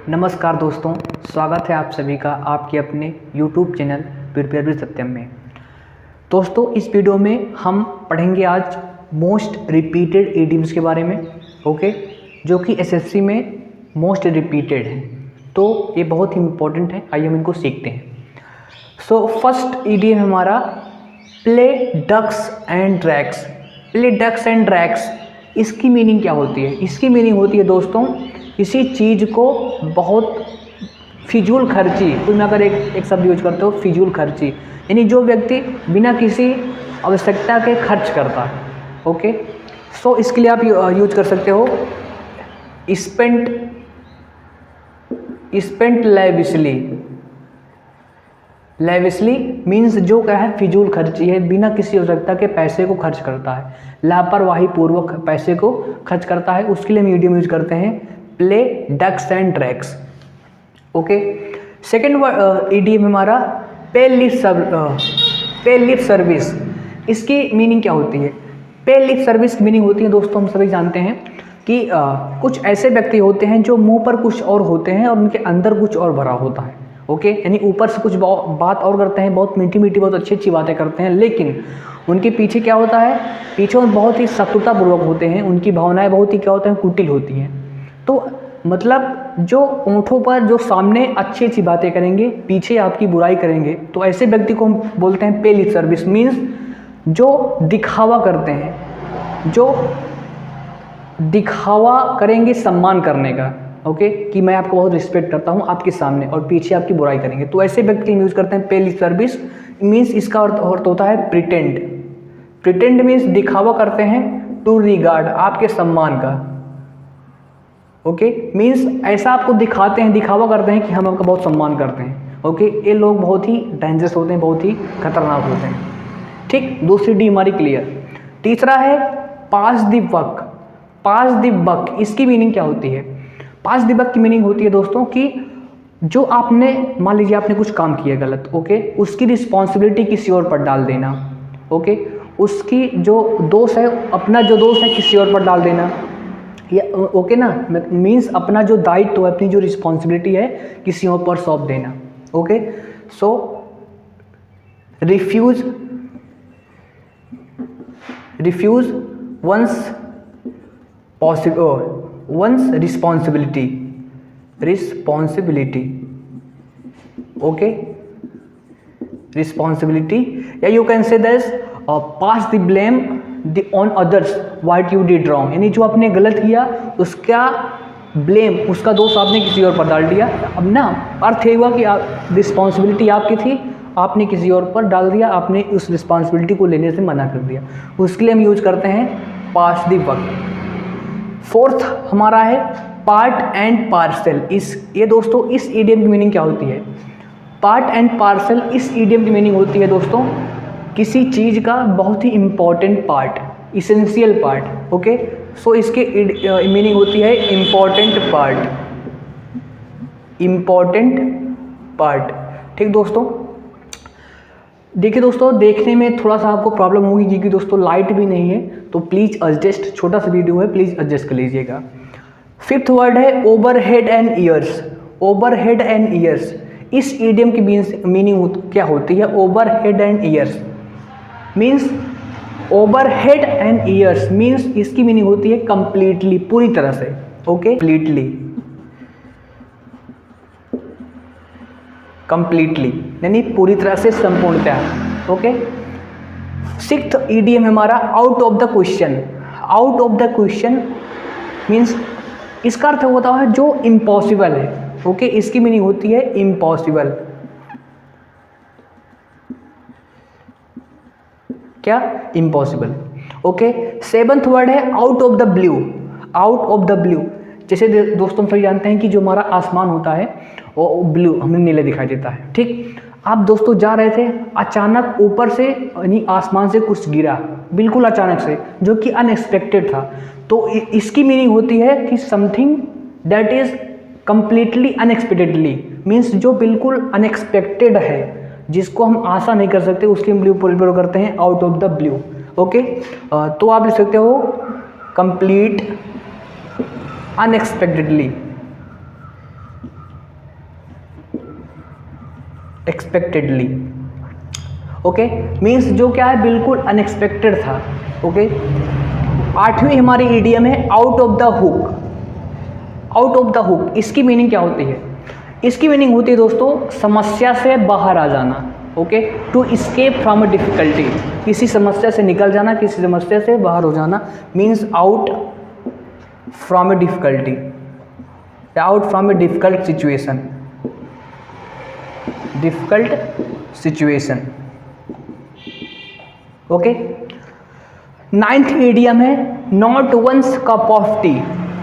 नमस्कार दोस्तों, स्वागत है आप सभी का आपके अपने YouTube चैनल प्रिपेयर विद सत्यम में। दोस्तों, इस वीडियो में हम पढ़ेंगे आज मोस्ट रिपीटेड इडियम्स के बारे में, ओके, जो कि एसएससी में मोस्ट रिपीटेड हैं। तो ये बहुत ही इम्पोर्टेंट है, आइए हम इनको सीखते हैं। सो फर्स्ट इडियम हमारा play ducks and drakes. Play ducks and drakes, इसकी मीनिंग क्या होती है? इसकी मीनिंग होती है दोस्तों, किसी चीज़ को बहुत फिजूल खर्ची, तुम अगर एक शब्द यूज करते हो फिजूल खर्ची, यानी जो व्यक्ति बिना किसी आवश्यकता के खर्च करता है, ओके। सो इसके लिए आप यूज कर सकते हो स्पेंट लेविशली। लेविशली मीन्स जो क्या है, फिजूल खर्ची है, बिना किसी आवश्यकता के पैसे को खर्च करता है, लापरवाही पूर्वक पैसे को खर्च करता है, उसके लिए हम इडियम यूज करते हैं play ducks and drakes, okay. Second idiom हमारा पे लिप सर्विस। इसकी मीनिंग क्या होती है? पे लिप सर्विस मीनिंग होती है दोस्तों, हम सभी जानते हैं कि कुछ ऐसे व्यक्ति होते हैं जो मुंह पर कुछ और होते हैं और उनके अंदर कुछ और भरा होता है, ओके। यानी ऊपर से कुछ बात और करते हैं, बहुत मीठी मीठी बहुत अच्छी अच्छी बातें करते हैं, लेकिन उनके पीछे क्या होता है? पीछे बहुत ही शत्रुतापूर्वक होते हैं, उनकी भावनाएं बहुत ही क्या होते हैं, कुटिल होती हैं। तो मतलब जो ओंठों पर जो सामने अच्छी अच्छी बातें करेंगे, पीछे आपकी बुराई करेंगे, तो ऐसे व्यक्ति को हम बोलते हैं पे लिप सर्विस। मीन्स जो दिखावा करते हैं, जो दिखावा करेंगे सम्मान करने का, ओके, कि मैं आपको बहुत रिस्पेक्ट करता हूँ आपके सामने, और पीछे आपकी बुराई करेंगे, तो ऐसे व्यक्ति हम यूज करते हैं पे लिप सर्विस। मीन्स इसका अर्थ होता है प्रिटेंड। प्रिटेंड मीन्स दिखावा करते हैं टू रिगार्ड, आपके सम्मान का, ओके। मीन्स ऐसा आपको दिखाते हैं, दिखावा करते हैं कि हम आपका बहुत सम्मान करते हैं, ओके। ये लोग बहुत ही डेंजरस होते हैं, बहुत ही खतरनाक होते हैं, ठीक। दूसरी डी हमारी क्लियर। तीसरा है पास द बक। पास द बक, इसकी मीनिंग क्या होती है? पास द बक की मीनिंग होती है दोस्तों कि जो आपने, मान लीजिए आपने कुछ काम किया गलत, ओके, उसकी रिस्पॉन्सिबिलिटी किसी और पर डाल देना, ओके। उसकी जो दोष है, अपना जो दोष है किसी और पर डाल देना, या ओके ना, मीन्स अपना जो दायित्व है, अपनी जो रिस्पॉन्सिबिलिटी है किसी और पर सौंप देना, okay. So refuse one's responsibility, okay, responsibility, या you can say this pass the blame on others what you did wrong, यानी जो आपने गलत किया उसका ब्लेम, उसका दोष आपने किसी और पर डाल दिया। अब ना अर्थ ये हुआ कि रिस्पॉन्सिबिलिटी आपकी थी, आपने किसी और पर डाल दिया, आपने उस रिस्पॉन्सिबिलिटी को लेने से मना कर दिया, उसके लिए हम यूज करते हैं पास द बक। फोर्थ हमारा है पार्ट एंड पार्सल। ये दोस्तों, इस इडियम की मीनिंग क्या होती है? पार्ट एंड पार्सल, इस इडियम की मीनिंग होती है दोस्तों, किसी चीज़ का बहुत ही important part, essential part, okay. So इसके मीनिंग होती है इम्पॉर्टेंट पार्ट, ठीक दोस्तों। देखिए दोस्तों, देखने में थोड़ा सा आपको प्रॉब्लम होगी क्योंकि दोस्तों लाइट भी नहीं है, तो प्लीज़ एडजस्ट, छोटा सा वीडियो है, प्लीज़ एडजस्ट कर लीजिएगा। फिफ्थ वर्ड है overhead and years. Overhead and years, इस इडियम की मीनिंग क्या होती है? Overhead and years means, overhead and years means इसकी मीनिंग होती है कंप्लीटली, पूरी तरह से, ओके, कंप्लीटली यानी पूरी तरह से, संपूर्णतः, ओके। सिक्स्थ इडियम हमारा out of the question. Out of the question means इसका अर्थ होता है जो इम्पॉसिबल है, ओके। इसकी मीनिंग होती है इम्पॉसिबल, क्या? Impossible, okay. सेवंथ वर्ड है out of the blue. Out of the blue, जैसे दोस्तों हम सभी जानते हैं कि जो हमारा आसमान होता है वो ब्लू, हमें नीला दिखाई देता है, ठीक। आप दोस्तों जा रहे थे, अचानक ऊपर से यानी आसमान से कुछ गिरा, बिल्कुल अचानक से, जो कि अनएक्सपेक्टेड था, तो इसकी मीनिंग होती है कि something that is completely unexpectedly, means जो बिल्कुल अनएक्सपेक्टेड है, जिसको हम आशा नहीं कर सकते, उसके हम ब्लू प्रयोग करते हैं out of the blue, okay. तो आप लिख सकते हो complete unexpectedly, expectedly. Okay, means जो क्या है बिल्कुल अनएक्सपेक्टेड था। ओके, आठवीं हमारी ईडियम है out of the hook. Out of the hook, इसकी मीनिंग क्या होती है? इसकी मीनिंग होती है दोस्तों समस्या से बाहर आ जाना। Okay, to escape from a difficulty, किसी समस्या से निकल जाना, किसी समस्या से बाहर हो जाना, means out from a difficulty, out from a difficult situation, difficult situation. Okay, ninth idiom है not one's cup of tea.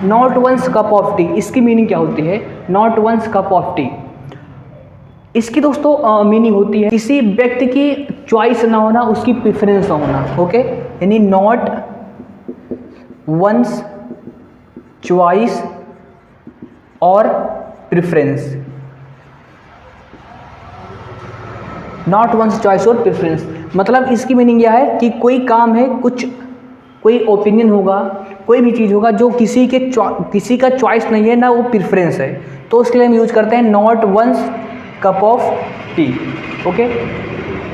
Not one's cup of tea, इसकी मीनिंग क्या होती है? Not one's cup of tea, इसकी दोस्तों meaning होती है किसी व्यक्ति की चॉइस ना होना, उसकी प्रेफरेंस ना होना। ओके, यानी नॉट वंस चॉइस और प्रेफरेंस, नॉट वंस चॉइस और प्रेफरेंस, मतलब इसकी मीनिंग यह है कि कोई काम है, कोई ओपिनियन होगा, कोई भी चीज़ होगा जो किसी का चॉइस नहीं है ना वो प्रेफरेंस है, तो उसके लिए हम यूज करते हैं not one's cup of tea. Okay,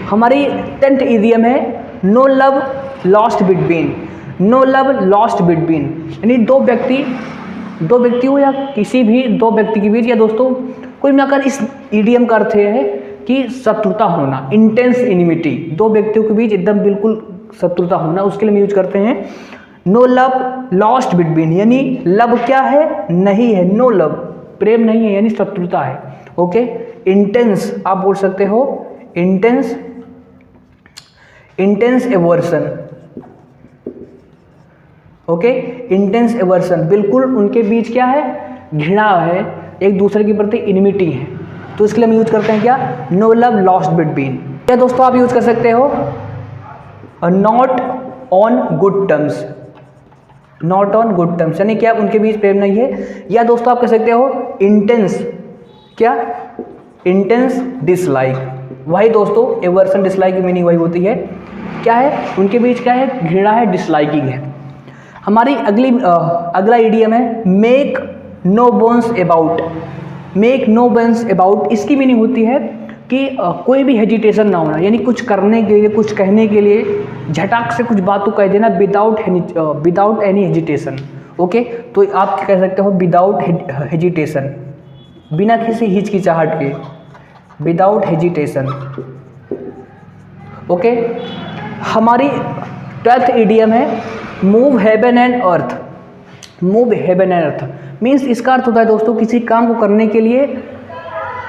हमारी 10th ईडियम है no love lost between. No love lost between, यानी दो व्यक्ति हो या किसी भी दो व्यक्ति के बीच, या दोस्तों कोई मिलाकर इस ईडियम का अर्थ है कि शत्रुता होना, इंटेंस इनिमिटी, दो व्यक्तियों के बीच एकदम बिल्कुल शत्रुता होना, उसके लिए हम यूज करते हैं नो लव लॉस्ट बिटवीन, यानी लव क्या है? नहीं है, नो लव प्रेम नहीं है, यानी शत्रुता है। ओके, इंटेंस आप बोल सकते हो intense aversion. Okay, intense aversion, बिल्कुल उनके बीच क्या है? घृणा है, एक दूसरे के प्रति इनिमिटी है, तो इसके लिए हम यूज करते हैं क्या? No love lost between. या दोस्तों आप यूज कर सकते हो not on good terms. Not on good terms, यानी क्या उनके बीच प्रेम नहीं है। या दोस्तों आप कह सकते हो इंटेंस, क्या? Intense dislike. वही दोस्तों एवर्सन डिसलाइक की मीनिंग वही होती है, क्या है? उनके बीच क्या है? घृणा है, डिसलाइकिंग है। हमारी अगला ईडियम है make no bones about. Make no bones about, इसकी मीनिंग होती है कि कोई भी हेजिटेशन ना होना, यानी कुछ करने के लिए, कुछ कहने के लिए झटाक से कुछ बात को कह देना विदाउट एनी हेजिटेशन। ओके, तो आप कह सकते हो विदाउट हेजिटेशन, बिना किसी हिचकिचाहट के, विदाउट हेजिटेशन। ओके, हमारी 12th ईडियम है move heaven and earth. Move heaven and earth means इसका अर्थ होता है दोस्तों किसी काम को करने के लिए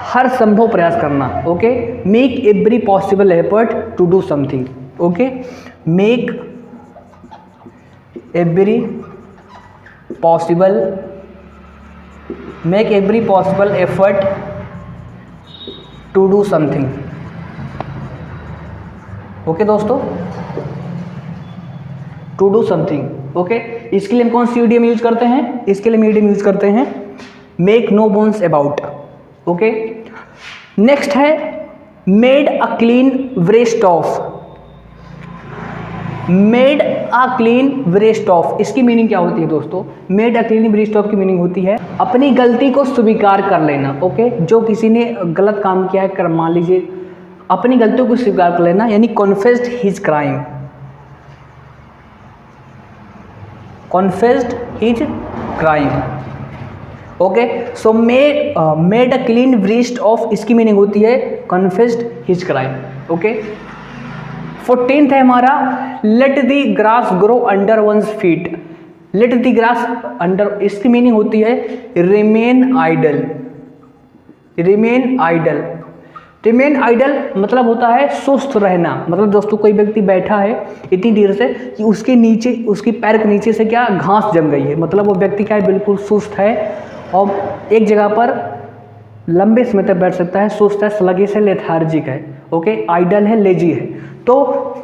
हर संभव प्रयास करना। Okay, make every possible effort to do something. Okay, make every possible effort to do something. Okay दोस्तों, टू डू समथिंग। ओके, इसके लिए हम कौन सी ईडियम यूज करते हैं? इसके लिए हम ईडियम यूज करते हैं make no bones about. Okay, next है made a clean breast of. Made a clean breast of, इसकी मीनिंग क्या होती है दोस्तों? Made a clean breast of की मीनिंग होती है अपनी गलती को स्वीकार कर लेना। ओके, जो किसी ने गलत काम किया है, मान लीजिए अपनी गलतियों को स्वीकार कर लेना, यानी confessed his crime. Confessed his crime. Okay, so made a clean breast of, इसकी मीनिंग होती है confessed his crime. Okay, 14th है हमारा let the grass grow under one's feet. Let the grass under, इसकी मीनिंग होती है remain idle. Remain idle, remain idle मतलब होता है सुस्त रहना। मतलब दोस्तों कोई व्यक्ति बैठा है इतनी देर से कि उसके नीचे, उसकी पैर के नीचे से क्या घास जम गई है, मतलब वो व्यक्ति क्या है बिल्कुल सुस्त है और एक जगह पर लंबे समय तक बैठ सकता है, सुस्त है, स्लगिश है, लेथार्जिक है। ओके, आइडल है, लेजी है, तो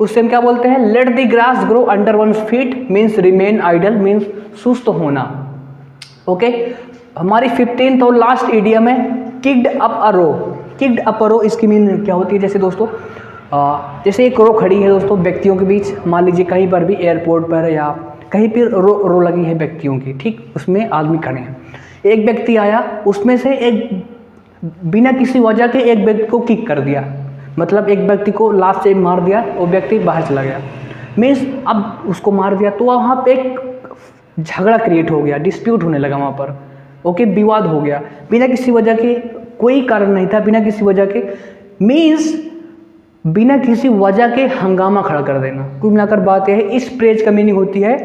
उससे हम क्या बोलते हैं? Let the grass grow under one's feet means remain idle means सुस्त होना। ओके, हमारी 15th और लास्ट ईडियम है kicked up a row. Kicked up a row, इसकी मीनिंग क्या होती है? जैसे दोस्तों जैसे एक रो खड़ी है दोस्तों व्यक्तियों के बीच, मान लीजिए कहीं पर भी एयरपोर्ट पर या कहीं पर रो लगी है व्यक्तियों की, ठीक, उसमें आदमी खड़े हैं। एक व्यक्ति आया, उसमें से एक बिना किसी वजह के एक व्यक्ति को किक कर दिया, मतलब एक व्यक्ति को लात से मार दिया, वो व्यक्ति बाहर चला गया, मीन्स अब उसको मार दिया तो वहाँ पे एक झगड़ा क्रिएट हो गया, डिस्प्यूट होने लगा वहाँ पर, ओके, विवाद हो गया बिना किसी वजह के, कोई कारण नहीं था, बिना किसी वजह के, मीन्स बिना किसी वजह के हंगामा खड़ा कर देना। कुल मिलाकर बात यह है, इस फ्रेज का मीनिंग होती है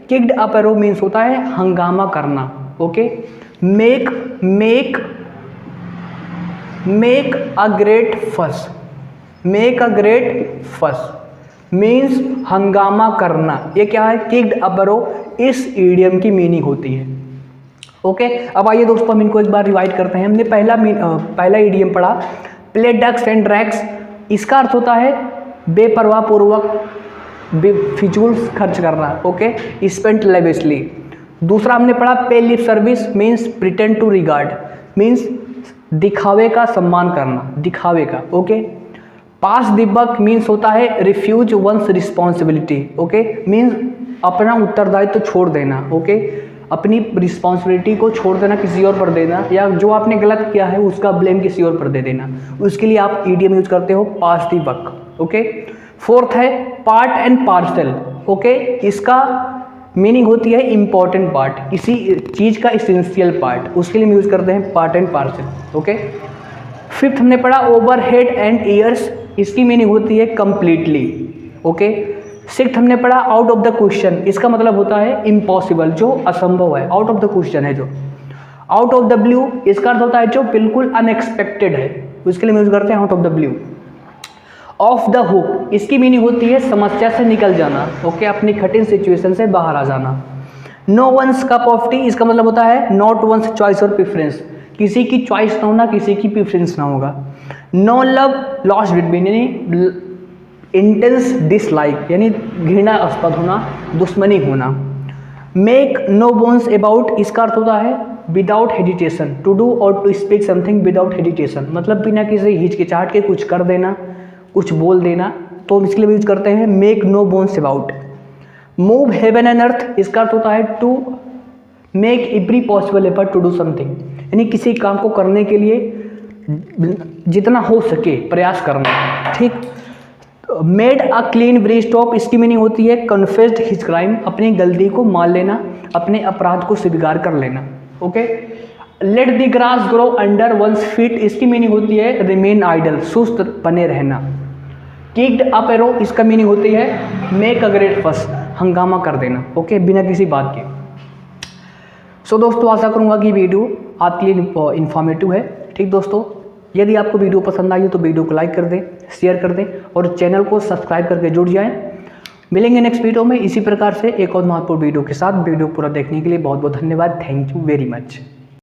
किक्ड अप एरो मीन्स होता है हंगामा करना, ओके। मेक अ ग्रेट फस, मेक अ ग्रेट फस मीन्स हंगामा करना, ये क्या है, किक्ड अप एरो इस ईडियम की मीनिंग होती है, ओके। अब आइए दोस्तों हम इनको एक बार रिवाइड करते हैं। हमने पहला ईडियम पढ़ा प्ले डक्स एंड ड्रैग्स, इसका अर्थ होता है बेपरवाह पूर्वक फिजूल खर्च करना, ओके, स्पेंड लेविशली। दूसरा हमने पढ़ा pay lip service means pretend to regard, means दिखावे का सम्मान करना, दिखावे का, okay. Pass the buck means होता है refuse one's responsibility, okay, means अपना उत्तरदायित्व तो छोड़ देना, ओके, अपनी रिस्पॉन्सिबिलिटी को छोड़ देना, किसी और पर देना, या जो आपने गलत किया है उसका ब्लेम किसी और पर दे देना, उसके लिए आप ईडियम यूज करते हो पास द बक, ओके। फोर्थ है पार्ट एंड पार्सल, ओके, इसका मीनिंग होती है इंपॉर्टेंट पार्ट, किसी चीज़ का इसेंशियल पार्ट, उसके लिए हम यूज करते हैं part and parcel, okay. Fifth हमने पढ़ा ओवर हेड एंड ईयर्स, इसकी मीनिंग होती है कंप्लीटली, ओके। सिक्स्थ हमने पढ़ा आउट ऑफ द क्वेश्चन, इसका मतलब होता है इम्पॉसिबल, जो असंभव है, आउट ऑफ द क्वेश्चन है जो। आउट ऑफ द ब्लू, इसका अर्थ होता है जो बिल्कुल अनएक्सपेक्टेड है, उसके लिए यूज करते हैं out of the blue. Of the hook, इसकी मीनिंग होती है समस्या से निकल जाना, ओके, अपनी कठिन सिचुएशन से बाहर आ जाना। No one's cup of tea, इसका मतलब होता है नॉट वंस चॉइस और प्रेफरेंस, किसी की चॉइस ना होना, किसी की प्रेफरेंस ना होगा। नो लव लॉस्ट बिटवीन, यानी इंटेंस डिसलाइक, यानी घृणास्पद होना, दुश्मनी होना। मेक नो बोन्स अबाउट, इसका अर्थ होता है विदाउट हेजिटेशन, टू डू और to speak something without hesitation, मतलब बिना किसी हिचकिचाहट के कुछ कर देना, कुछ बोल देना, तो इसके लिए यूज करते हैं make no bones about. Move heaven and earth, इसका अर्थ होता है to make every possible effort to do something, यानी किसी काम को करने के लिए जितना हो सके प्रयास करना, ठीक। Made a clean breast of, इसकी मीनिंग होती है कन्फेस्ड हिज क्राइम, अपनी गलती को मान लेना, अपने अपराध को स्वीकार कर लेना, okay. Let the grass grow under one's feet, इसकी मीनिंग होती है रिमेन आइडल, सुस्त बने रहना। किक्ड अप एरो, इसका मीनिंग होती है मेक अ ग्रेट फस, हंगामा कर देना, ओके, बिना किसी बात के। सो दोस्तों आशा करूँगा कि वीडियो आपके लिए इन्फॉर्मेटिव है, ठीक दोस्तों। यदि आपको वीडियो पसंद आई हो तो वीडियो को लाइक कर दें, शेयर कर दें और चैनल को सब्सक्राइब करके जुड़ जाएं। मिलेंगे नेक्स्ट वीडियो में इसी प्रकार से एक और महत्वपूर्ण वीडियो के साथ। वीडियो पूरा देखने के लिए बहुत बहुत धन्यवाद। Thank you very much.